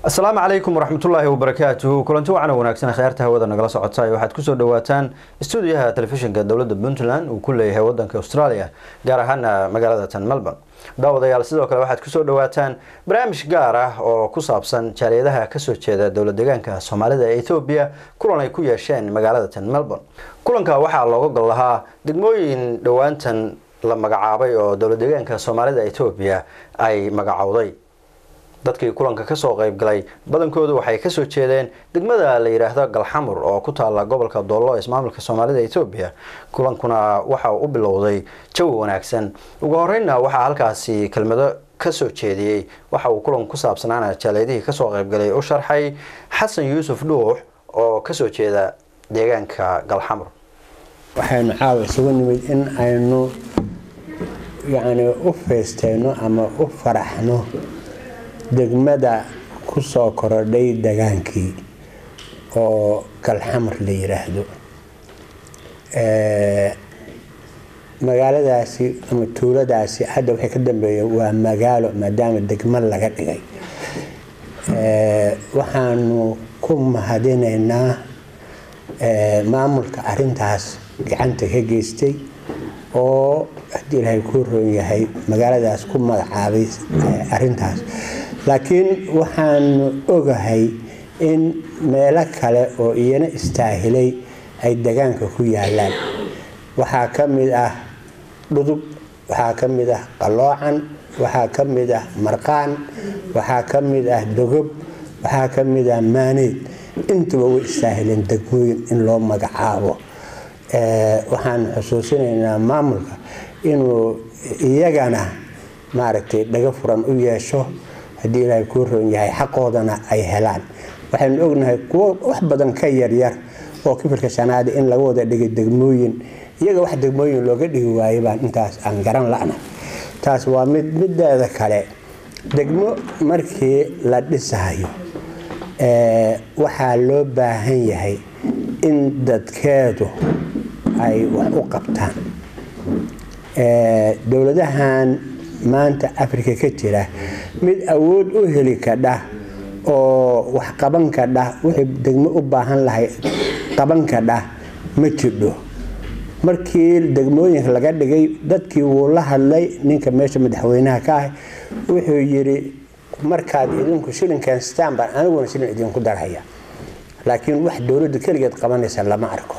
السلام عليكم ورحمة الله وبركاته. كلنتو عنا وناكسنا خيارتها ودنا جلس عطاي واحد كسر دواتان استوديوها تلفزيون كدولة بنتلاند وكلها ودنا كأستراليا جارهنا مجالات ملبن داود يا لسيدو كلا واحد كسر دواتان برامج جاره أو كصابسن شريدها كسر كذا دولة دجان كسوماليدا إثيوبيا كلنا يكوي شان مجالات ملبن كلنا كواحد الله قال لها دقموين دوانتن لما جعابي أو دولة دجان كسوماليدا إثيوبيا أي مجعوضي dadkii kulanka ka soo qayb galay badankoodu waxay ka soo jeedeen degmada la yiraahdo Galxamur oo ku taala gobolka Doolo ismaamulka Soomaalida Itoobiya kulankuna waxa uu bilowday jawi wanaagsan ugu horreynna waxa halkaasi kelmado ka soo jeediyay waxa uu kulanku ku saabsanaana jaleedihii ka soo qayb galay oo sharxay Xasan Yuusuf Dhuux oo ka soo jeeda deegaanka Galxamur waxaan caawisaa nimid in aynu u feestayno ama u faraxno degmada ku soo korodhay degaankii oo Galxamur la yiraahdo magaaladaasi ama tuuladaasi hadda waxay ka dambeeyay waa magaalo maadaama degmo laga dhigay waxaanu ku mahadinaynaa maamulka arintaas gacanta ka geystay oo hadii Ilaahay ku roon yahay magaaladaas ku magacaabay arintaas laakiin waxaan ogahay in meelo kale oo iyana istaahilay ay deegaanka ku yaalaan waxa kamid ah dhudub waxa kamid ah qaloocan waxa kamid ah marqaan waxa kamid ah dogob waxa kamid ah maaneed intuba way istaahileen degmooyin in loo magacaabo waxaan xusuusinaynaa maamulka inuu iyagana maaragtay dhaga furan u yeesho hadii Ilaahay ku roon yahay xaqoodana ay helaan waxaan ognahay kuwa wax badan ka yar yar oo kibirka shanaad in laga wada dhigay degmooyin iyaga wax degmooyin looga dhigi waayay baan intaas aan garan la'ana taas waa mideeda kale degmo markii la dhisayo waxa loo baahan yahay in dadkeedu ay wax u qabtaan dawladahan maanta Afrika ka jira mid awood u heli kara oo wax qaban kara wixii degmo u baahan lahay qaban kara ma jiro markii degmooyinka laga dhigay dadkii uu la hadlay ninka meesha madaxweynaha ka ah wuxuu yiri markaad idinku shilinkan stambar aniguna shilin idinku daraya laakiin wax dawladda kaligeed qabanaysa lama arko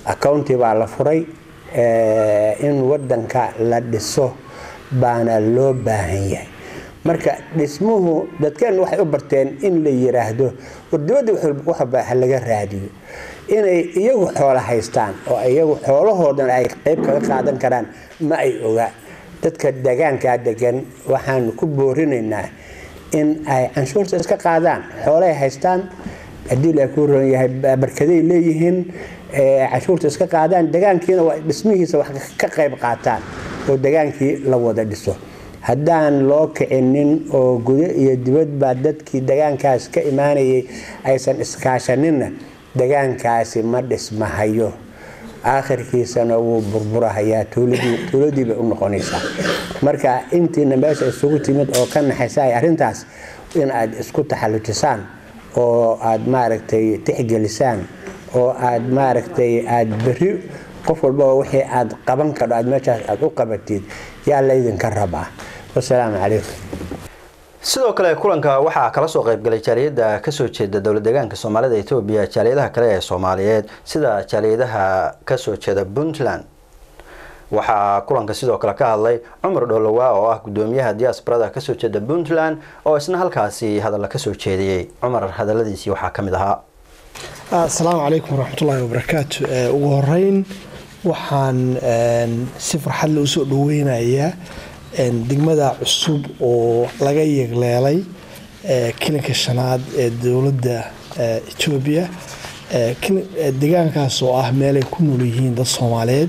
accounti baa la furay in wadanka la dhiso baana loo baahan yahay marka dhismuhu dadkan waxay u barteen in la yiraahdo wadada waxa baa laga raadiyo inay iyagu xoolo haystaan oo iyagu xoolahoodan ay qayb kaga qaadan karaan ma ay oga dadka deegaanka degan waxaan ku boorinaynaa in ay canshuurta iska qaadaan xoolaha haystaan hadii la ku roon yahay barkaday leeyihiin canshuurta iska qaadaan deegaankiina waa dhismihiisa wax ka qayb qaataan oo degaankii la wada dhiso haddaan loo kicinin oo gudo iyo dibadba dadkii deegaankaas ka imaanayay aysan iskaashanina deegaankaasi ma dhismahayo aakhirkiisana wuu burburahayaa tuuladiiba u noqonaysaa marka intiina meesha isugu timid oo ka naxaysa arintaas in aad isku taxallujisaan oo aad maaragtay tixgelisaan oo aad maaragtay aad bari qof walba wixii aad qaban karo aad meeshaas aad u qabatid yaa la idin ka rabaa wassalaamu calaykum sidoo kale kulanka waxa kala soo qayb galay jaaliyada ka soo jeeda dawlad deegaanka Soomaalida Itoobiya jaaliyadaha kale ee Soomaaliyeed sida jaaliyadaha ka soo jeeda Puntland waxa kulanka sidoo kale ka hadlay Cumar Dholowa oo ah gudoomiyaha diasporada ka soo jeeda Puntland oo isna halkaasi hadal ka soo jeediyay Cumar hadaladiisii waxa kamid ahaa السلام عليكم ورحمة الله وبركاته وهرين وحان سفر حل وسوء دوينا إياه دقمدا عصوب ولغا يغلالي كلنك الشناد دولة إثيوبيا دقان كاسو ميلي كونو ليهين دا الصوماليد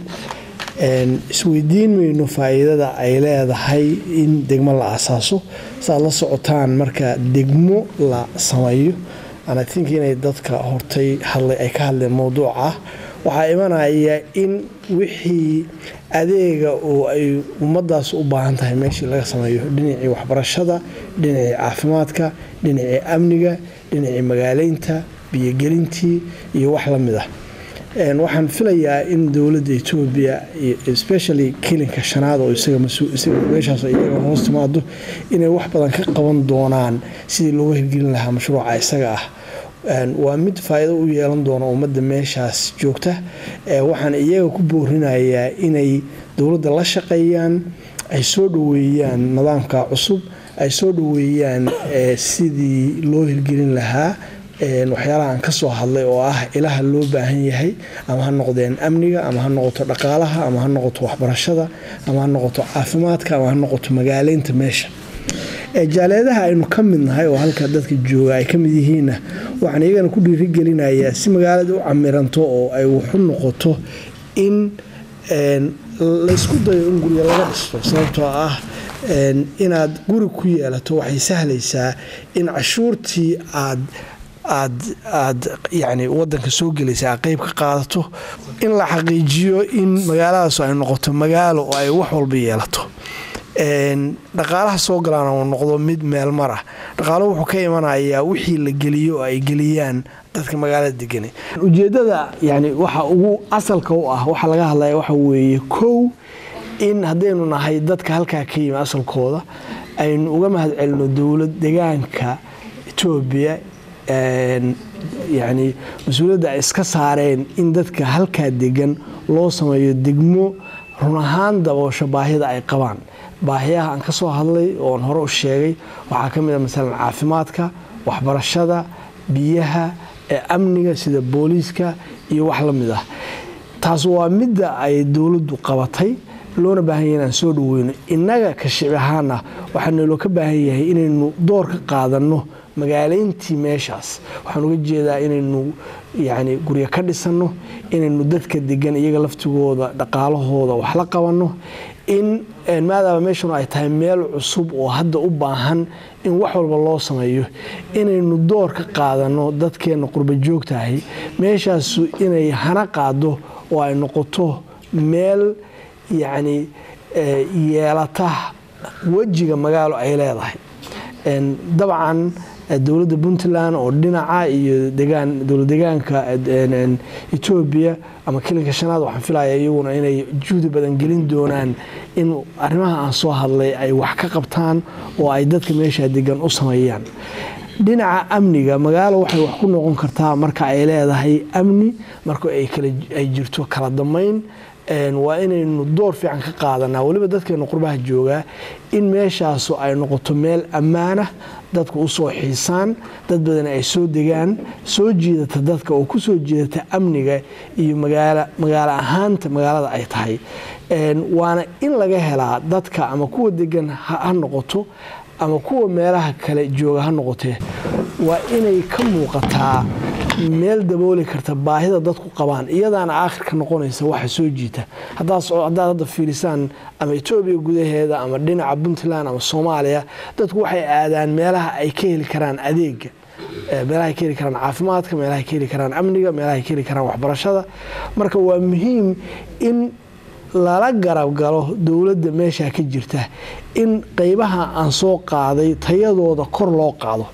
سويدين مينو فايدة أي leedahay هاي إن دقما لا أساسو سألا سعوتان مركا دقمو لا سمايو أنا think inay dadka hortay hadlay ay ka hadleen mowduuca waxaa imanaya in wixii adeega oo ay ummadaas u baahan tahay meeshii laga sameeyo dhinacii waxbarashada dhinacii caafimaadka dhinacii amniga dhinacii magaaleynta biyogelintii iyo wax la mid ah waxaan filayaa in dowladda Ethiopia especially kilinka shanaad oo isaga meeshaas iyaga hoos timaado inay wax badan ka qaban doonaan sidii loo hirgelin lahaa mashruuca isaga ah waa mid faa'iido u yeelan doona ummadda meeshaas joogta waxaan iyaga ku boorinayaa inay dowladda la shaqeeyaan ay soo dhaweeyaan nidaamka cusub ay soo dhaweeyaan sidii loo hirgelin lahaa waxyaalaha aan ka soo hadlay oo ah ilaha loo baahan yahay ama ha noqdeen amniga ama ha noqoto dhaqaalaha ama ha noqoto waxbarashada ama ha noqoto caafimaadka ama ha noqoto magaaleynta meesha jaaleedaha aynu ka mid nahay oo halka dadka jooga ay ka mid yihiinna waxaan iyagana ku dhiirigelinayaa si magaalada u camiranto oo ay wuxu noqoto in la isku dayo in guriga laga dhisto sababtoo ah inaad guri ku yeelato waxay sahlaysaa in cashuurtii aad yani wadanka soo gelaysa qayb ka qaadato in la xaqiijiyo in magaaladaas ay noqoto magaalo oo ay wax walba yeelato dhaqaalaha soo galaana uu noqdo mid meel mar ah dhaqaalo wuxuu ka imanayaa wixii la geliyo oo ay geliyaan dadka magaalada degan ujeedada yani waxa ugu asalka u ah waxa laga hadlayaa waxa weeye kow in haddaynu nahay dadka halkaa ka yimi asalkooda aynu uga mahadcelino dowlad deegaanka Ethiopia يعني مسؤولية iska saareen in dadka halka degan loo sameeyo degmo run ahaan daboosho baahida ay qabaan baahiyaha aan ka soo hadlay oo hore u sheegay waxa kamid ah midalan caafimaadka waxbarashada biyaha amniga sida booliska iyo wax la mid ah taas waa mid ay dawladdu qabatay loona baahan yahay in soo dhaweyno inaga ka shicibahana waxaan loo ka baahan yahay inaynu door ka qaadano magaaleyntii meeshaas waxaan uga jeedaa inaynu yani guriga ka dhisano inaynu dadka degan iyaga laftigooda dhaqaalahooda wax la qabano in maadaama meeshan ay tahay meel cusub oo hadda u baahan in wax walba loo sameeyo inaynu door ka qaadano dadkeena qurba joogtahay meeshaas inay hana qaado oo ay noqoto meel يعني yeelata wajiga magaalo ay leedahay dabcan dawladda Puntland oo dhinaca iyo dawlad deegaanka Ethiopia ama kilinka shanaad waxaan filayaa iyaguna inay juhdi badan gelin doonaan in arrimaha aan soo hadlay ay wax ka qabtaan oo ay dadka meesha degan u sameeyaan dhinaca amniga magaalo waxay wax ku noqon kartaa marka ay leedahay amni marka ay jirto kala damayn waa inaynu door fiican ka qaadanaa waliba dadkeena qurbaha jooga in meeshaas ay noqoto meel ammaana dadku u soo xiisaan dad badan ay soo degaan soo jiidata dadka oo ku soo jiidata amniga iyo magaalo ahaanta magaalada ay tahay waana in laga helaa dadka ama kuwa degan ha noqoto ama kuwa meelaha kale jooga ha noqotee waa inay ka muuqataa meel dabooli karta baahida dadku qabaan iyadaana aakhirka noqonaysa waxa soo jiita hadda fiirisaan ama Ethiopia gudaheeda ama dhinaca Puntland ama Soomaaliya dadku waxay aadaan meelaha ay ka heli karaan adeega meelaha ay ka heli karaan caafimaadka meelaha ay ka heli karaan amniga meelaha ay ka heli karaan waxbarashada marka waa muhiim in lala garab galo dawladda meesha ka jirta in qaybaha aan soo qaaday tayadooda kor loo qaado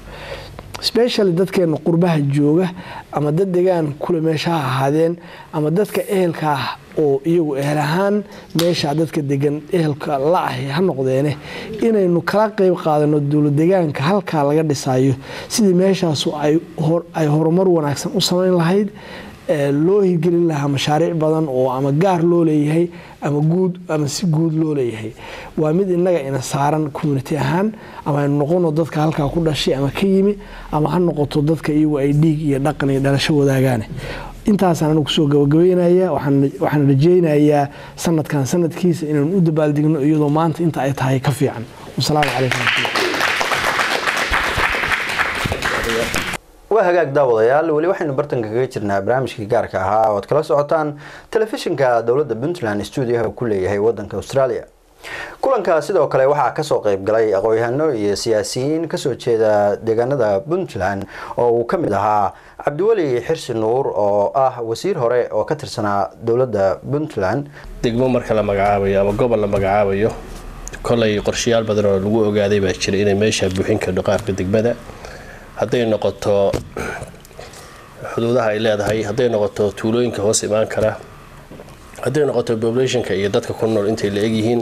especially dadkeena qurbaha jooga ama dad deegaan kule meesha ahaadeen ama dadka ehelka oo iyagu ehel ahaan meesha dadka degan ehelka la ah ha noqdeene inaynu kala qayb qaadano dawlad deegaanka halka laga dhisayo sidii meeshaas ay horumar wanaagsan u sameyn lahayd loo hirgelin lahaa mashaariic badan oo ama gaar loo leeyahay ama si guud loo leeyahay waa mid inaga ina saaran community ahaan ama ay noqono dadka halka ku dhashay ama ka yimi ama ha noqoto dadka iyagu ay dhiig iyo dhaqan iyo dhalasho wadaagaan intaas aan ku soo gabagabeynaya waxaan rajeynayaa sanadkiisa inaan u dabaaldegno iyadoo maanta inta ay tahay ka fiican wassalaamu calaykum وهاجاك داوديال ولي waxaynu bartanka kaga jirnaa barnaamijkii gaarka ahaa oo kala socotaan telefishinka dawladda Puntland studio ku leeyahay wadanka Australia kulanka sidoo kale waxaa kasoo qayb galay aqoon-yahano iyo siyaasiyiin kasoo jeeda deegaanada Puntland oo uu kamid ahaa Cabdiwali Xirsi Nuur oo ah wasiir hore oo ka tirsanaa dawladda Puntland. degmo marka la magacaabayo ama gobol la magacaabayo kolay qorshayaal badan oo lagu ogaaday baa jiray inay meesha buuxin ka dhaqaaqda degmada haday noqoto xuduudaha ay leedahay haday noqoto tuulooyinka hoos imaan kara haday noqoto populationka iyo dadka ku nool intay la egyihiin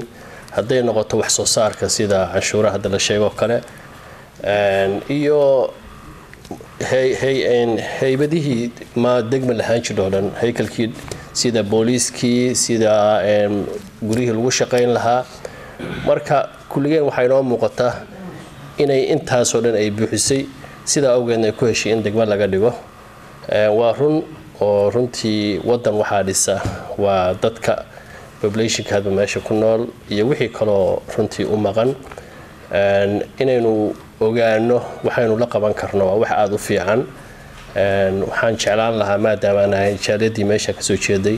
haday noqoto wax soo saarka sida canshuuraha hadda la sheego kale iyo haybadihii ma degma lahaan jiro dhan haykalkii sida booliiskii sida gurihii lagu shaqayn lahaa marka kulligeen waxay noo muuqataa inay intaas oo dhan ay buuxisay sida awgeedna ay ku heshay in degmo laga dhigo waa run oo runtii wadan waxaa dhisa waa dadka populationka hadba meesha ku nool iyo wixii kaloo runtii u maqan inaynu ogaano waxaynu la qaban karno waa wax aad u fiican waxaan jeclaan lahaa maadaama aan ahay jaaliyadii meesha ka soo jeeday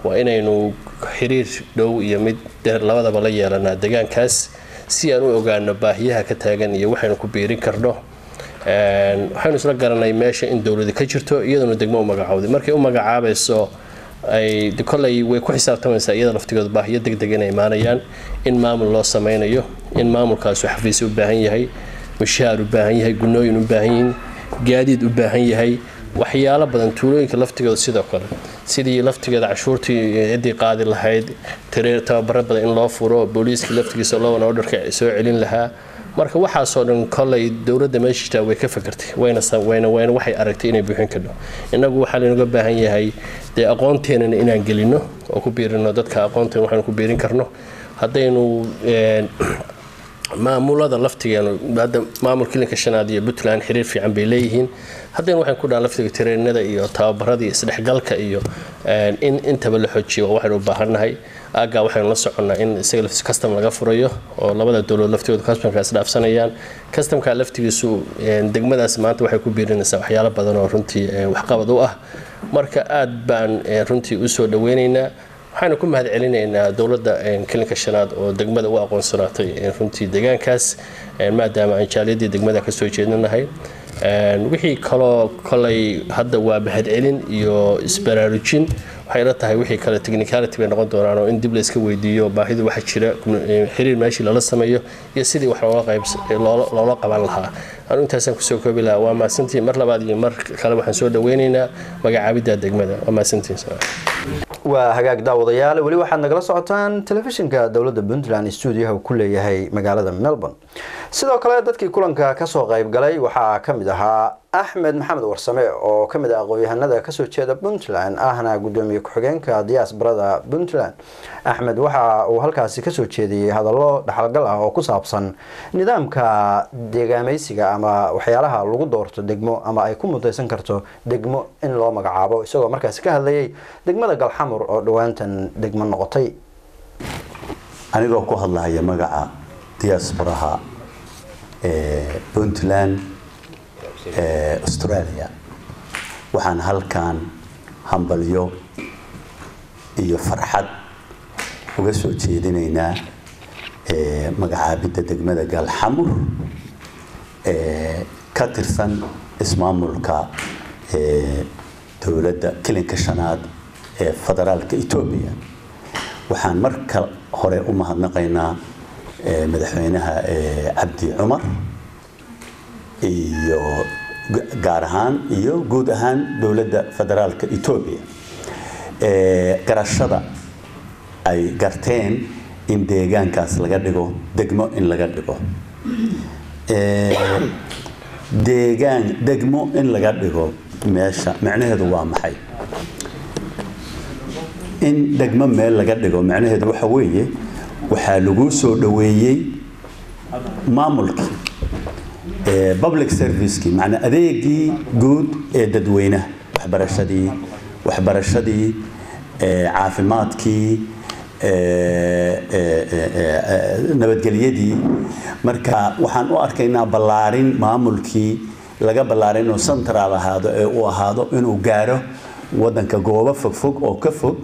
waa inaynu xiriir dhow iyo mid dheer labadaba la yeelanaa deegaankaas si aan u ogaano baahiyaha ka taagan iyo waxaynu ku biirin karno waxaynu isla garanay meesha in dawladda ka jirto iyaduna degmo u magacaawday markay u magacaabayso ay kolay way ku xisaabtamaysaa iyada laftigood baahiyo degdeg inay imaanayaan in maamul loo sameynayo in maamulkaas xafiis u baahan yahay mushaar u baahan yahay gunooyin u baahan yihiin gaadiid u baahan yahay waxyaalo badan tuulooyinka laftigooda sidoo kale sidii laftigeeda cashuurtii cidii qaadi lahayd tababaro badan in loo furo booliiska laftigiisa loo wana orderka soo celin lahaa marka waxaasoo dhan kolay dawladda meesha jirtaa way ka fakartay wayna waxay aragtay inay buuxin karno inagu waxaa lanaga baahan yahay dee aqoonteenana inaan gelino oo ku biirino dadka aqoonteen waxaynu ku biirin karno haddaynu maamulada laftigeenu hadda maamulka kilinka shanaad iyo Puntland xiriir fiican bay leeyihiin haddaynu waxaan ku dhaan laftiga treenada iyo tababaradii isdhexgalka iyo in intaba la xoojiyo waxaynu u baahannahay aga waxaynu la soconnaa in isaga laftiisa custom laga furayo oo labada dawlad laftooda customka isdhaafsanayaan customka laftigiisu degmadaas maanta waxay ku biirinaysaa waxyaalo badan oo runtii waxqabad u ah marka aad baan runtii u soo dhaweynaynaa waxaanu ku mahad celinaynaa dawladda kilinka shanaad oo degmada u aqoonsanaatay runtii deegaankaas maadaama aan jaaliyadii degmada ka soo jeedinahay wixii kaloo kolay hadda waa mahad celin iyo isbaraarujin waxay la tahay wixii kale technicality bay noqon doonaan oo in dib la iska weydiiyo baahidu waxa jira xiriir meeshii lala sameeyo iyo sidii wax loola qaban lahaa aan intaasaan kusoo koobi lahaa waa maasantii mar labaad iyo mar kale waxaan soo dhaweynaynaa magacaabidda degmada waa maasantii waa hagaag daawadayaal wali waxaad nagala socotaan telefishinka dawladda Puntland studio ku leeyahay magaalada Melbourne sidoo kale dadkii kulanka ka soo qayb galay waxaa kamid ahaa Axmed Maxamed Warsame oo kamid ah aqoon-yahanada ka soo jeeda Puntland ahna gudoomiye ku-xigeenka diasporada Puntland Axmed waxa uu halkaasi ka soo jeediyay hadallo dhaxalgal ah oo ku saabsan nidaamka deegaameysiga ama waxyaalaha lagu doorto degmo ama ay ku mudaysan karto degmo in loo magacaabo isagoo markaas ka hadlayay degmada Galxamur oo dhawaantan degmo noqotay anigoo ku hadlaya magaca diasporaha Puntland Australia waxaan halkan hambalyo iyo farxad uga soo jeedinaynaa magacaabidda degmada Galxamur ka tirsan ismaamulka dawladda kilinka shanaad ee federaalka Itoobiya waxaan marka hore u mahadnaqaynaa madaxweynaha Cabdi Cumar iyo gaar ahaan iyo guud ahaan dawladda federaalka Itoobiya garashada ay garteen in deegaankaas laga dhigo degmo in laga dhigo degmo in laga dhigo meesha macnaheedu waa maxay in degmo meel laga dhigo macnaheedu waxa weeye waxaa lagu soo dhaweeyay maamulkii public service macna adeegii guud ee dadweynaha waxbarashadii caafimaadkii nabadgelyadii marka waxaan u arkaynaa ballaarin maamulkii laga ballaarin oo central ahaado ee uu ahaado inuu gaaro wadanka goobo fog oo ka fog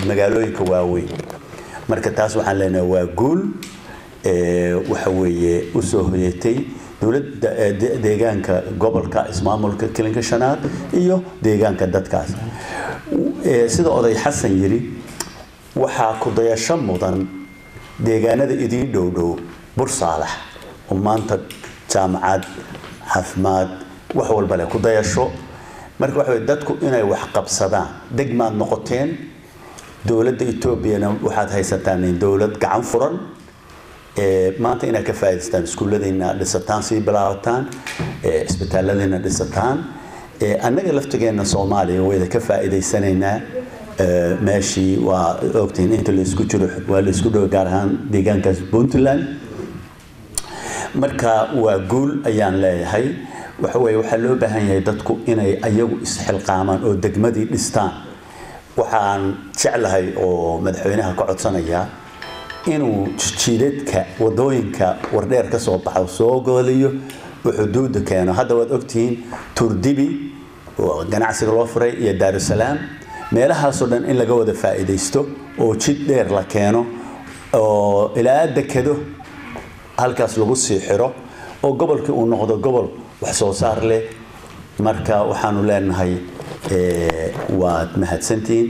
magaalooyinka waaweyn marka taas waxaan leenahay waa guul waxa weeye u soo hoyatay dowladda deegaanka gobolka ismaamulka kilinka shanaad iyo deegaanka dadkaas sida oday xasan yiri waxaa ku dayasho mudan deegaanada idin dhow Bursaalax oo maanta jaamacad caafimaad wax walba leh ku dayasho marka waxa dadku inay wax qabsadaan degmaad noqoteen dowladda Itoobiya waxaad haysataan dowlad gacan furan maanta inay ka faa'iideystaan iskuuladina dhisataan si bilaabataan isbitaaladina dhisataan annaga laftigeena Soomaaliya way ka faa'iideysanayna ماشي وقتين انت اللي اسكو جرو ولا اسكو دو gaar ahaan deegaankaas Puntland marka waa guul ayaan leeyahay waxa weey waxa loo baahan yahay dadku inay ayagu isxilqaamaan oo degmadii dhistaan waxaan jeclahay oo madaxweynaha ka codsanaya inuu jiidadka wadooyinka wardheer ka soo baxo soo gooliyo xuduudda keeno hadda waad ogtiin Turdibi oo ganacsiga loo furay iyo Dar es Salaam meelahaas oo dhan in laga wada faa'iideysto oo jid dheer la keeno oo ilaa dekado halkaas lagu sii xiro oo gobolka uu noqdo gobol wax soo saar leh marka waxaanu leenahay waad mahadsantiin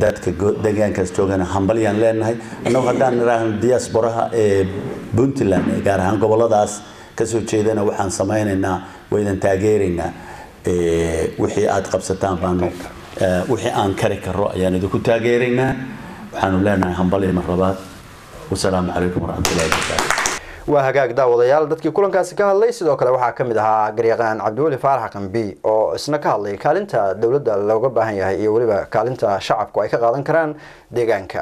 dadka deegaankaas joogana hambaliyaan leenahay annagu haddaan niraahno diasporaha Puntland gaar ahaan goboladaas ka soo jeedana waxaan samaynaynaa waydan taageeraynaa wixii aad qabsataan baanu wixii aan kari karo ayaan idinku taageeraynaa waxaanu leenahay hambaliyo marlabaad wassalaamu calaykum waraxmatullaahi wabarakaatuh waa hagaag daawadayaal dadkii kulankaasi ka hadlay sidoo kale waxaa kamid ahaa garyaqaan Cabdiweli Faarax Qambi oo isna ka hadlay kaalinta dawladda looga baahan yahay iyo waliba kaalinta shacabku ay ka qaadan karaan deegaanka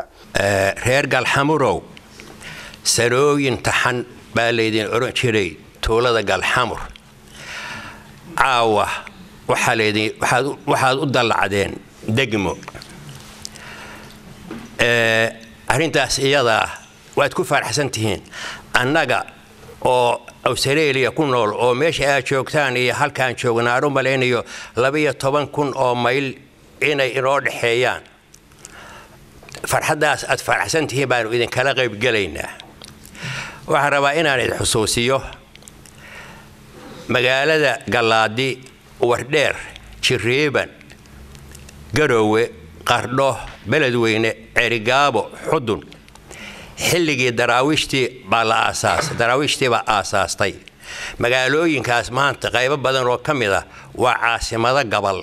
reer Galxamurow sarooyin taxan baa leedin oran jiray tuulada Galxamur caawa waxaad u dalacdeen degmo arintaas iyada waad ku faraxsan tihiin annaga oo Australia ku nool oo meesha ay joogtaan iyo halkaan joognaa u maleynayo 12,000 oo mayl inay inoo dhaxeeyaan farxadaas aad faraxsan tihiin baan idin kala qayb galaynaa waxaan rabaa inaan idin xusuusiyo magaalada Galaadi wardheer Jiriiban Garowe Qardho Beledweyne Erigaabo Xudun xilligii daraawiishtii baa aasaastay magaalooyinkaas maanta qaybo badan oo kamid ah waa caasimada gobol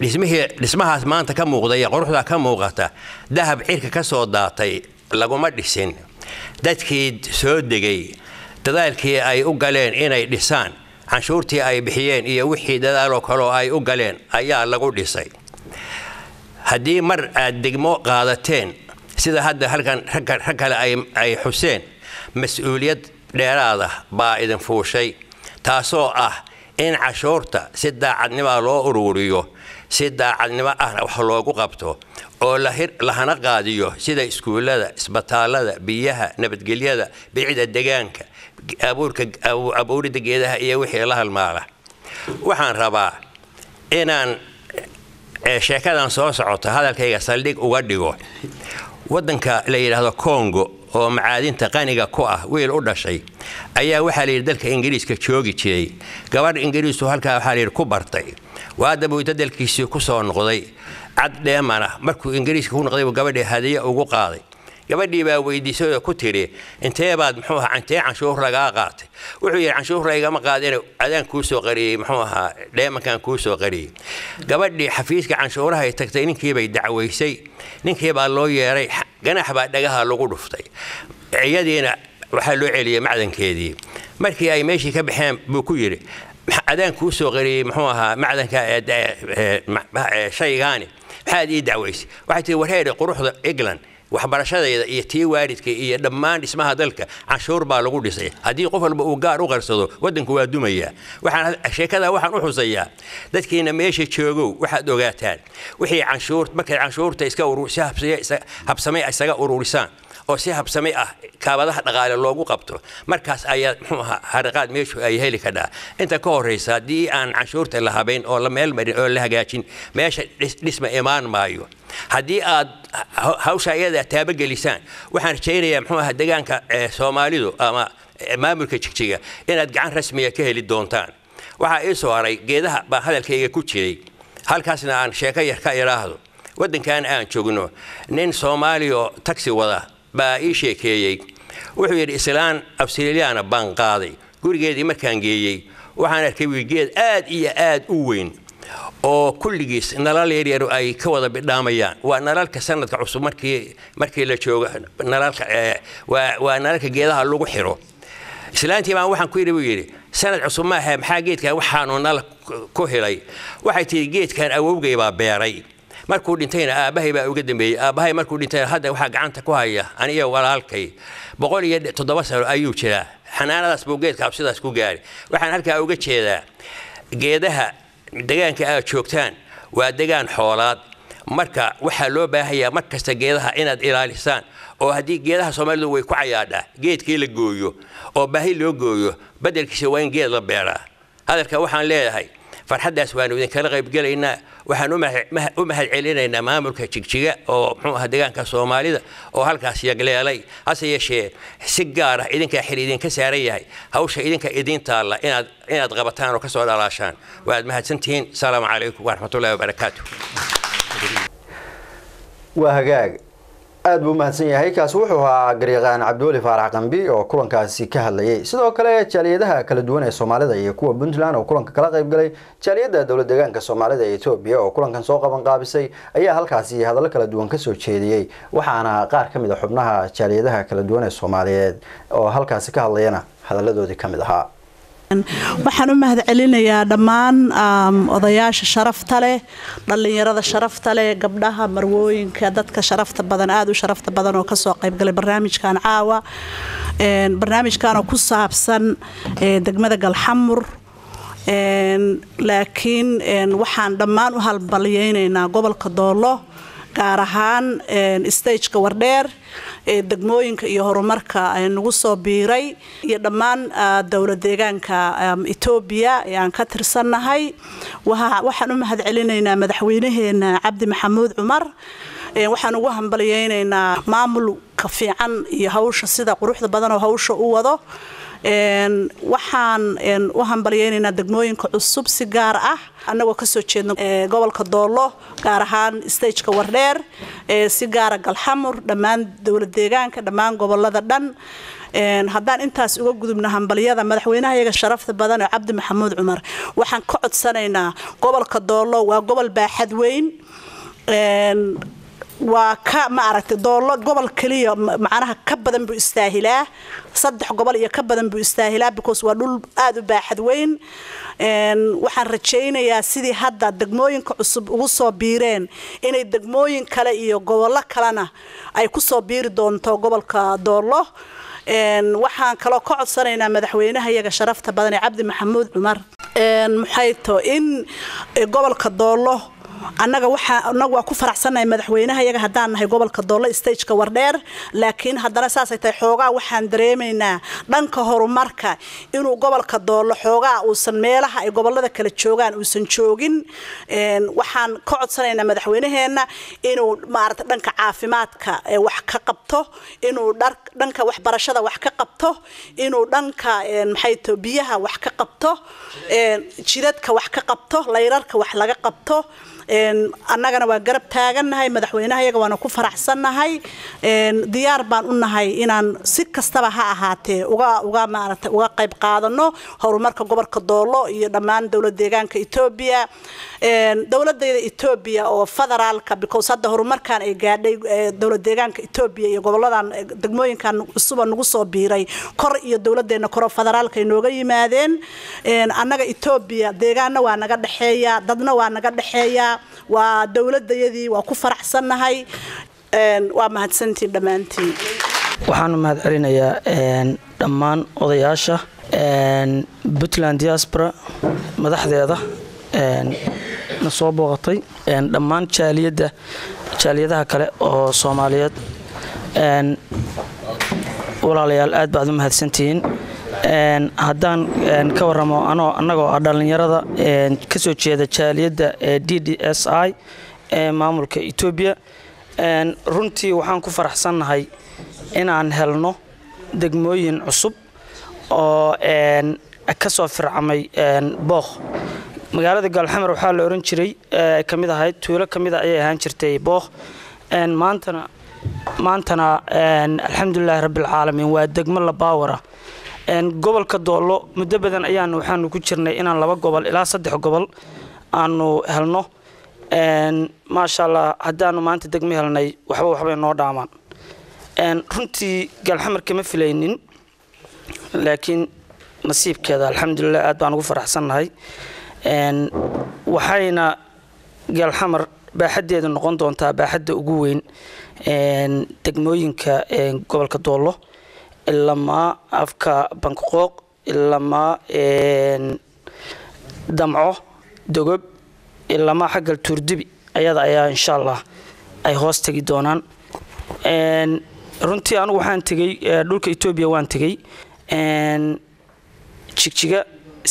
dhismahaas maanta ka muuqday quruxda ka muuqata dahab cirka ka soo daatay laguma dhisin dadkii soo degay dadaalkii ay u galeen inay dhisaan canshuurtii ay bixiyeen iyo wixii dadaal oo kale ay u galeen ayaa lagu dhisay haddii mar aad degmo qaadateen sida hadda halkan rag kale ay xuseen mas'uuliyad dheeraad ah baa idin fuushay taasoo ah in cashuurta si daacadnimo loo ururiyo si daacadnimo ah wax loogu qabto oo lahana qaadiyo sida iskuulada isbitaalada biyaha nabadgelyada bicida deegaanka abuurida geedaha iyo wixii la halmaala waxaan rabaa inaan sheekadan soo socota hadalkayga saldhig uga dhigo wadanka la yiraahdo Congo oo macaadinta qaniga ku ah wiil u dhashay ayaa waxa la yiri dalka Ingiriiska joogi jiray gabadh Ingiriisu halka waxa la yiri ku bartay waada buu dalkiisii ku soo noqday cad dheemana markuu Ingiriiska ku noqday gabadhii hadiya ugu qaaday gabadhii baa weydiisay ku tiri intee baad muxuu ahaa intee canshuur laga qaatay wuxuu yiri canshuur laga ma qaadin adaan ku soo qariyay muxuu ahaa dheemankan ku soo qariyay gabadhii xafiiska canshuuraha ay tagtay ninkii bay dacweysay ninkii baa loo yeeray ganax baa dhagaha lagu dhuftay iyadiina waxa loo celiyay macdankeedii markii ay meeshii ka baxeen buu ku yiri adaan ku soo qariyay muxuu ahaa macdanka shaygaani maxaad ii dacweysay waxay tii wareer quruxda England waxbarashadayda iyo tii waalidka iyo dhammaan dhismaha dalka canshuur baa lagu dhisay hadii qof walba uu gaar u qarsado wadanku waa dumaya waxaan sheekada waxaan u xusayaa dadkiina meesha joogo waxaad ogaataan wixii canshuur markay canshuurta iska ururisa habsamay isaga ururisaan oo si habsami ah kaabadaha dhaqaale loogu qabto markaas ayaa muxuu ahaa haraqaad meeshu ay heli kadhaa inta ka horeysa haddii aan canshuurta la habeyn oo la meel marin oo la hagaajin meesha dhisma imaan maayo haddii aad hawsha iyada taabagelisaan waxaan rajaynayaa muxuu ahaa deegaanka Soomaalidu ama maamulka Jigjiga inaad gacan rasmi ah ka heli doontaan waxa ay soo haray geedaha baa hadalkayga ku jiray halkaasna aan sheeko yar ka iraahdo wadankan aan joogno nin Soomaaliyo taxi wada baa ii sheekeeyay wuxuu yiri islaan Australiana baan qaaday gurigeedii markaan geeyay waxaan arkay geed aad iyo aad u weyn oo kulligiis nalal yar ay ka wada bidhaamayaan waa nalalka sanadka cusub markii la joogo nalalka waa nalalka geedaha lagu xiro islaantii baan waxaan ku yiri sanad cusub ma aha maxaa geedkan waxaanu nal ku helay waxay tii geedkan awowgay baa beeray markuu dhintayna aabahay baa uga dambeeyay aabahay markuu dhintay hadda waxa gacanta ku haya aniga walaalkay 107 sano ayuu jiraa xanaanadaas buu geedka sidaas ku gaaray waxaan halkaa uga jeedaa geedaha deegaanka aad joogtaan waa deegaan xoolaad marka waxa loo baahayaa markasta geedaha inaad ilaalisaan oo haddii geedaha Soomaalidu way ku cayaadhaa geedkii la gooyo oo baahi loo gooyo bedelkiisa waa in geed la beeraa hadalka waxaan leeyahay farxadaas waanu idin kala qayb galaynaa waxaan u mahad celinaynaa maamulka Jigjiga oo muxuu ahaa deegaanka Soomaalida oo halkaas yagleelay hase yeeshee si gaar ah idinka xiriidin ka saaran yahay hawsha idinka idin taala inaad qabataan oo ka soo dhalaashaan waad mahadsantihiin salaamu calaykum wa rahmatullaahi wa barakaatuh waa hagaag aad buu mahadsan yahay kaas wuxuu ahaa Garyaqaan Cabduuli Faarax Qambi oo kulankaasi ka hadlayay sidoo kale jaaliyadaha kala duwan ee Soomaalida iyo kuwa Puntland oo kulanka kala qayb galay jaaliyada dawlad deegaanka Soomaalida ee Itoobiya oo kulankan soo qaban qaabisay ayaa halkaasi hadallo kala duwan ka soo jeediyay waxaana qaar kamid ah xubnaha jaaliyadaha kala duwan ee Soomaaliyeed oo halkaasi ka hadlayana hadalladoodii kamid ahaa waxaan u mahad celinayaa dhammaan odayaasha sharafta leh dhalinyarada sharafta leh gabdhaha marwooyinka dadka sharafta badan aad u sharafta badan oo ka soo qayb galay barnaamijkan caawa barnaamijkan oo ku saabsan degmada Galxamur laakiin waxaan dhammaan u halbalyeynaa gobolka Doolo gaar ahaan stage-ka Wardheer degmooyinka iyo horumarka ay nagu soo biiray iyo dhammaan dawlad deegaanka Itoobiya ayaan ka tirsanahay waxaan u mahad celinaynaa madaxweynaheena Cabdi Maxamuud Cumar waxaan ugu hambalyeynaa maamulka fiican iyo hawsha sida quruxda badan oo hawsha u wado waxaan u hambalyeynaa degmooyinka cusub si gaar ah anagoo ka soo jeedno gobolka Doolo gaar ahaan stage-ka Wardheer si gaar ah Galxamur dhammaan dawlad deegaanka dhammaan gobolada dhan haddaan intaas uga gudubno hambalyada madaxweynaha iyaga sharafta badan ee Cabdi Maxamuud Cumar waxaan ka codsanaynaa gobolka Doolo waa gobol baaxad weyn waa ka ma aragtay Doolo gobol kaliya macnaha ka badan buu istaahilaa 3 gobol iyo ka badan buu istaahilaa because waa dhul aad u baaxad weyn waxaan rajaynayaa sidii hadda degmooyinka cusub ugu soo biireen inay degmooyin kale iyo gobollo kalena ay ku soo biiri doonto gobolka Doolo waxaan kaloo ka codsanaynaa madaxweynaha iyaga sharafta badan ee Cabdi Maxamuud Cumar maxay too in gobolka Doolo annaga waa ku faraxsanahay madaxweynaha iyaga hadaan nahay gobolka Doolo stage-ka Wardheer laakiin haddana saasay tahay xoogaa waxaan dareemaynaa dhanka horumarka inuu gobolka Doolo xoogaa uusan meelaha ay gobolada kala joogaan uusan joogin waxaan ka codsanaynaa madaxweynaheena inuu maaragtay dhanka caafimaadka wax ka qabto inuu dhanka waxbarashada wax ka qabto inuu dhanka maxay too biyaha wax ka qabto jidadka wax ka qabto layrarka wax laga qabto annagana waa garab taaganahay madaxweynaha iyaga waana ku faraxsanahay diyaar baan u nahay inaan si kastaba ha ahaatee uga qayb qaadano horumarka gobolka Doolo iyo dhammaan dawlad deegaanka Itoobiya dawladda Itoobiya oo federaalka because hadda horumarkan ay gaadhay dawlad deegaanka Itoobiya iyo goboladan degmooyinkan cusub nagu soo biiray kor iyo dawladeena kor federaalka ay nooga yimaadeen annaga Itoobiya deegaanna waa naga dhaxeeya dadna waa naga dhaxeeya waa dawladayadii waa ku faraxsanahay waa mahadsantiin dhamaantiin waxaan mahad celinayaa dhammaan odayaasha Puntland diaspora madaxdeeda na soo booqatay dhammaan jaaliyadaha kale oo Soomaaliyeed walaalayaal aad baad u mahadsantihiin haddaan ka warramo annagoo dhalinyarada ka soo jeeda jaaliyadda DDSI ee maamulka Itoobiya runtii waxaan ku faraxsanahay inaan helno degmooyin cusub oo ka soo fircamay booq magaalada Galxamar waxaa la oran jiray kamid ahayd tuulo kamid ah ayay ahaan jirtay booq maantana alxamdulillaah rabbil caalamiin waa degmo la baawara gobolka Doolo muddo badan waxaanu ku jirnay inaan 2 gobol ilaa 3 gobol aanu helno ma sha Allah haddaanu maanta degmo helnay waxba noo dhaamaan runtii Galxamar kama filaynin laakiin nasiibkeeda alxamdulillaah aad baan ugu faraxsanahay waxayna Galxamar baaxadeedu noqon doontaa baaxadda ugu weyn degmooyinka gobolka Doolo ilaa afka Banqooq ilaa Damco Dogob ilaa xagga Turdibi ayaa insha Allah ay hoos tagi doonaan runtii anigu waxaan tagay dhulka Itoobiya waan tagay jigjiga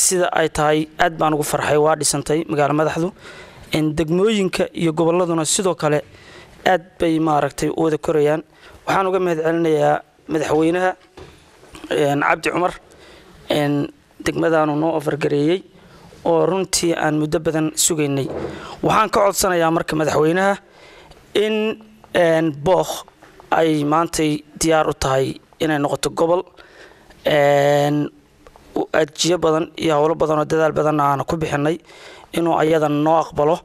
sida ay tahay aad baan ugu farxay waa dhisantay magaalo madaxdu degmooyinka iyo goboladuna sidoo kale aad bay maaragtay u wada korayaan waxaan uga mahadcelinayaa madaxweynaha Cabdi Cumar degmadaanu noo ofargareeyay oo runtii aan muddo badan sugaynay waxaan ka codsanayaa marka madaxweynaha in booq ay maantay diyaar u tahay inay noqoto gobol ajiyo badan iyo hawlo badan oo dadaal badan aan ku bixinay inuu ayadan noo aqbalo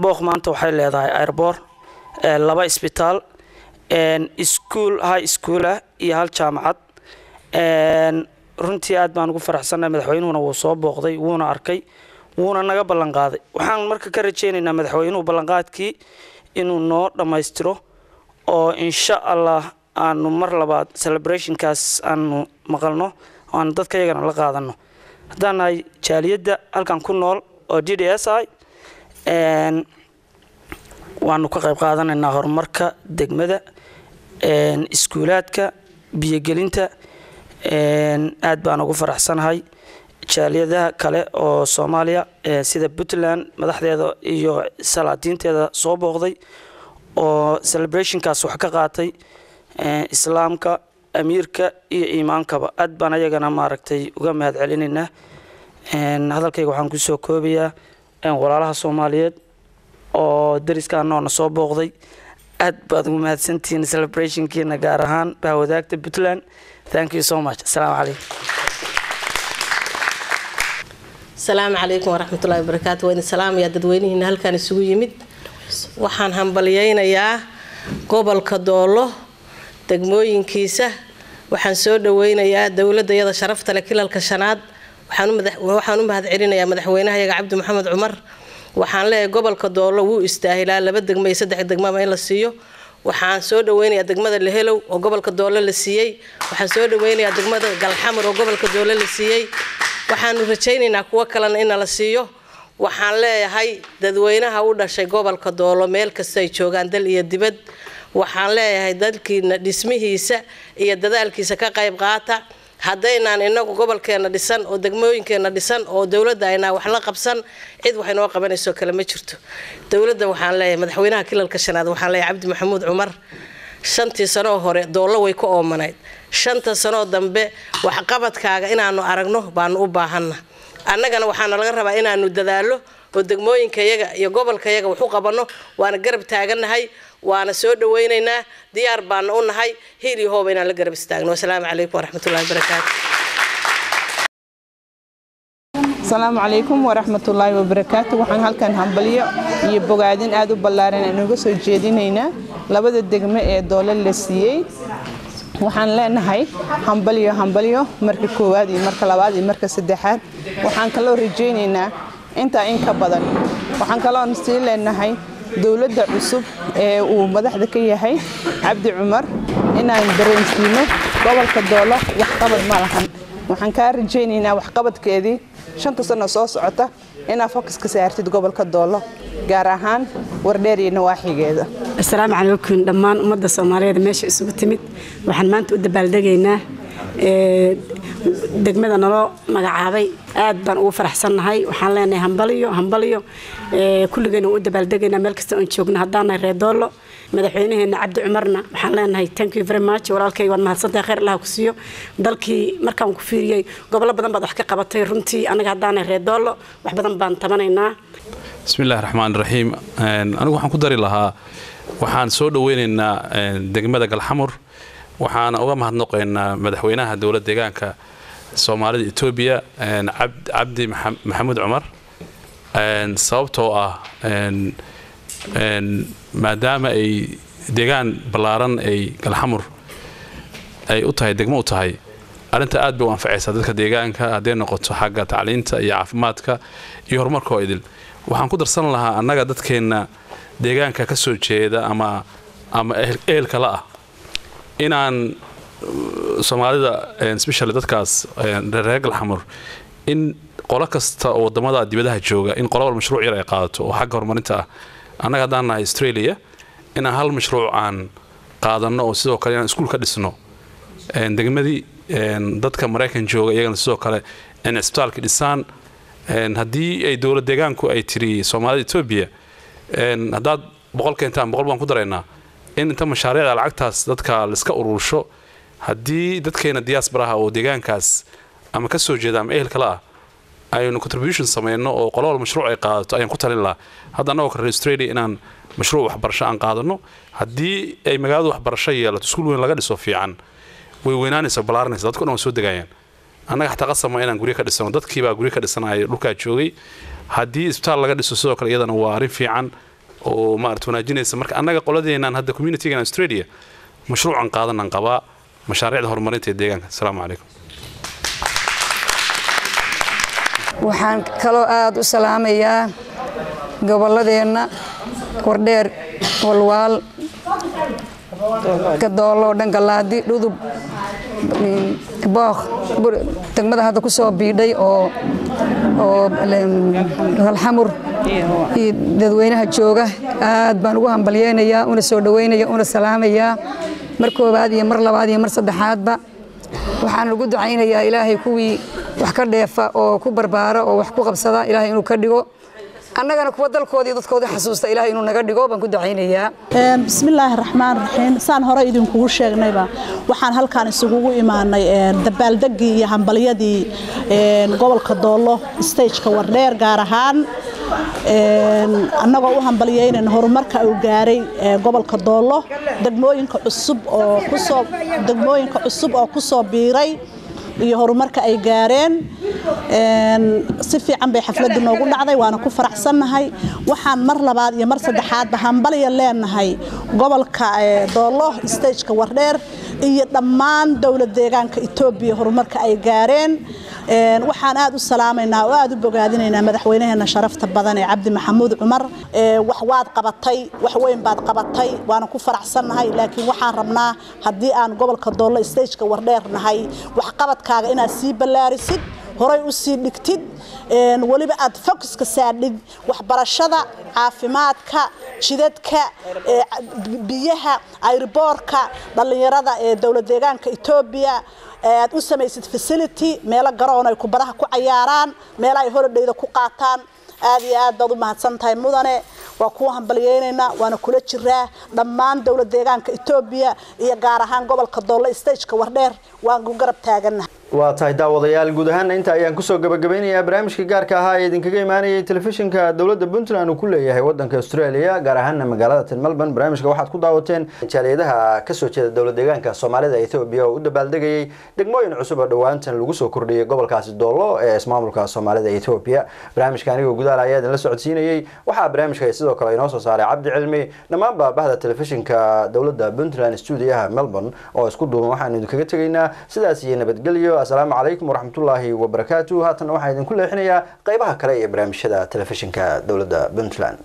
booq maanta waxay leedahay airport 2 isbitaal school high school iyo hal jaamacad runtii aad baan ugu faraxsanahay madaxweynuhuna wuu soo booqday wuuna arkay wuuna naga ballan qaaday waxaan marka ka rajaynaynaa madaxweynuhu ballanqaadkii inuu noo dhameystiro oo insha Allah aanu mar labaad celebrationkaas aanu maqalno aan dadka iyagana la qaadano haddaan ay jaaliyadda halkan ku nool oo DDSI waanu ka qayb qaadanaynaa horumarka degmada iskuulaadka biyagelinta aad baan ugu faraxsanahay jaaliyadaha kale oo Soomaaliya sida Puntland madaxdeeda iyo salaadiinteeda soo booqday oo celebrationkaas wax ka qaatay islaamka amiirka iyo iimaankaba aad baan ayagana maaragtay uga mahadcelinaynaa hadalkayga waxaan ku soo koobayaa walaalaha Soomaaliyeed oo dariskaana soo booqday aad baad ugu mahadsantihiin celebrationkiina gaar ahaan baa wadaagta Puntland thank you so much assalamu alaykum السلام عليكم ورحمة الله وبركاته وإن السلام يا ددويني إن هالكان السوي يمد وحن همبليين يا قبل كدولة تجمعين كيسة وحن سود وين يا دولة يا شرفت لكل الكشنات وحن مهد عرينا يا مدحوينها يا عبد محمد عمر وحن لا قبل كدولة ويستاهل لا بدك ما يصدق الدجمة ما يلا السيو وحن سود وين يا دجمة اللي هلو وقبل كدولة للسيي وحن سود وين يا دجمة الحمر وقبل كدولة للسيي waxaan rajaynaynaa kuwa kale in la siiyo waxaan leeyahay dadweynaha u dhashay gobolka Doolo meel kasta ay joogaan dal iyo dibad waxaan leeyahay dalkiina dhismihiisa iyo dadaalkiisa ka qayb qaata haddaynan inagu gobolkeena dhisan oo degmooyinkeena dhisan oo dawladda ayna wax la qabsan cid wax inoo qabanayso kale ma jirto dawladda waxaan leeyahay madaxweynaha kilalka shanaad waxaan leeyahay Cabdi Maxamuud Cumar 5 sano hore Doolo way ku oomanayd 5 sano dambe wax qabadkaaga inaanu aragno baan u baahana annagana waxaan laga rabaa inaanu dadaalo oo degmooyinka iyaga iyo gobolka iyaga wax u qabano waana garab taaganahay waana soo dhaweynaynaa diyaar baan u nahay hiili hoob inaan la garab istaagno assalaamu calaykum waraxmatullaahi wabarakaatuh السلام عليكم ورحمة الله وبركاته وحن هالكن همبلية يبقعدين أدو بلارين إنه جسوا جدينينا لابد الدجمة دولار للسيء وحن لنا هاي همبلية مركز كوادي مركز لوادي مركز الدحات وحن كلو رجينينا أنت إنك بدل وحن كلو نستيل لنا هاي دولة عصب ومدح ذكية هاي عبد عمر إن برنسينه قبل كدولة يحتفظ معهم waxaan kaa rajaynaynaa waxqabadkeedii 5 sano soo socota inaad focus ka saartid gobolka Doolo gaar ahaan Wardheer iyo nawaaxigeeda. Assalaamu calaykum dhammaan ummadda Soomaaliyeed meesha isugu timid waxaan maanta u dabaaldegaynaa degmada naloo magacaabay aad baan ugu faraxsanahay waxaan leenahay hambaliyo kulligeena u dabaaldegaynaa meel kasta oo joogno haddaanay reer Doolo madaxweynaheena Cabdi Cumarna waxaan leenahay thank you very much walaalkay waan mahadsantahay khayr Allah ku siiyo dalkii markaan ku fiiriyay gobolo badan baad wax ka qabatay runtii anaga haddaanay reer Doolo wax badan baan tabanaynaa. Bismillahir Rahmaanir Rahiim anigu waxaan ku dari lahaa waxaan soo dhaweynaynaa degmada Galxamur waxaan uga mahadnaqaynaa madaxweynaha dawladda deegaanka Soomaalida Itoobiya Cabdi Maxamuud Cumar sababtoo ah maadaama ay deegaan balaaran ay Galxamur ay u tahay degmo u tahay arinta aad bay u anfacaysaa dadka deegaanka haday noqoto xagga tacliinta iyo caafimaadka iyo horumarka idil waxaan ku darsan lahaa annaga dadkeena deegaanka ka soo jeeda ama ehelka la ah inaan Soomaalida especially dadkaas reer Galxamur in qolo kasta oo wadamada dibadaha jooga in qolo wal mashruuc yar ay qaadato oo xagga horumarinta ah annaga hadana Australia in hal mashruuc aan qaadano oo sidoo kale aan iskuul ka dhisno degmadii dadka Mareykan jooga iyagana sidoo kale in isbitaalka dhisaan haddii ay dawladda deegaanku ay tiri Soomaalida Itoobiya hadaad 100 keentaan 100 baan ku dareynaa in inta mashaariicda lacagtaas dadka la iska urursho haddii dadkeena diasporaha oo deegaankaas ama ka soo jeeda ama ehelka la ah aynu contribution sameeyno oo qolol mashruuc ay qaadato ayaan ku talin lahaa hadda anagoo ka Australia inaan mashruuc waxbarasho aan qaadano haddii ay magaalada waxbarasho yeelato iskuul weyn laga dhiso fiican way weynaanaysa balaaranaysa dadku dhan soo degayaan annaga xataa qasama inaan guri ka dhisano dadkii baa guri ka dhisanay dhulka joogay haddii isbitaal laga dhiso sidoo kale iyadana waa arrin fiican oo maartu wanaajinaysa marka annaga qoladeenan hadda community-ga Australia mashruucan qaadanaan qabaa mashaariicda horumarinta ee deegaanka. Assalaamu calaykum. waxaan kaloo aad u salaamayaa gobolladeena Wardheer Walwaal Doolo Dhangalaadi Dhudub Booq degmada hadda ku soo biidhay oo Galxamur iyo dadweynaha jooga aad baan ugu hambalyeeynaya una soo dhaweynaya una salaamaya mar koobaad iyo mar labaad iyo mar saddexaadba waxaan ugu ducaynayaa Ilaahay kuwii wax ka dheefa oo ku barbaara oo wax ku qabsada Ilaahay inuu ka dhigo annagana kuwa dalkoodii dadkooda xasuusta Ilaahay inuu naga dhigo baan ku ducaynayaa. Bismillahir Rahmaanir Rahiim saan hore idinku sheegnayba waxaan halkaan isugu imaanay dabaaldegii iyo hambaliyadii gobolka Doolo stage-ka Wardheer gaar ahaan annagoo u hambalyeynayna horumarka uu gaaray gobolka Doolo degmooyinka cusub oo ku soo biiray iyo horumarka ay gaareen si fiican bay xafladdu noogu dhacday waana ku faraxsanahay waxaan mar labaad iyo mar saddexaadba hambaliya leenahay gobolka Doolo stage-ka Wardheer iyo dhammaan dawladda deegaanka Itoobiya horumarka ay gaareen waxaan aad u salaamaynaa oo aad u bogaadinaynaa madaxweynaheena sharafta badan ee Cabdi Maxamuud Cumar wax waad qabatay wax weyn baad qabatay waana ku faraxsanahay laakiin waxaan rabnaa haddii aan gobolka Doolo stage-ka Wardheer nahay wax qabadkaaga inaad sii ballaarisid horay u sii dhigtid waliba aad focus ka saadhid waxbarashada caafimaadka jidadka biyaha airportka dhalinyarada ee dawladda deegaanka Itoobiya aad u samaysid facility meel garoon ay kubadaha ku ciyaaraan meel ay holidayda ku qaataan aad iyo aad baad u mahadsantahay mudane waa ku hambalyeynayna waana kula jiraa dhammaan dawladda deegaanka Itoobiya iyo gaar ahaan gobolka Doolo stage-ka Wardheer waan ku garab taaganahay. waa tahay daawadayaal guud ahaan inta ayaan kusoo gabagabeynayaa barnaamijka gaarka ahaa ee idinkaga imaanayay telefishinka dawladda Puntland uu ku leeyahay wadanka Australia gaar ahaan magaalada Melbourne barnaamijka waxaad ku daawateen jaaliyadaha ka soo jeeda dawladda deegaanka Soomaalida ee Itoobiya oo u dabaaldegayay degmooyin cusub oo dhawaantan lagu soo kordhiyay gobolkaasi Doolo ee ismaamulka Soomaalida ee Itoobiya barnaamijka aniga gudaha ayaa la socodsiinayay waxa barnaamijka sidoo kale inoo soo saaray Cabdi Cilmi dhammaan bahda telefishinka dawladda Puntland studio-ha Melbourne oo isku duuban waxaan idinkaga tagaynaa sidaas iyo nabadgelyo. Assalaamu calaykum waraxmatullaahi wabarakaatuh. haatan waxaan idinku leexinayaa qaybaha kale ee barnaamijyada telefishinka dawladda Puntland.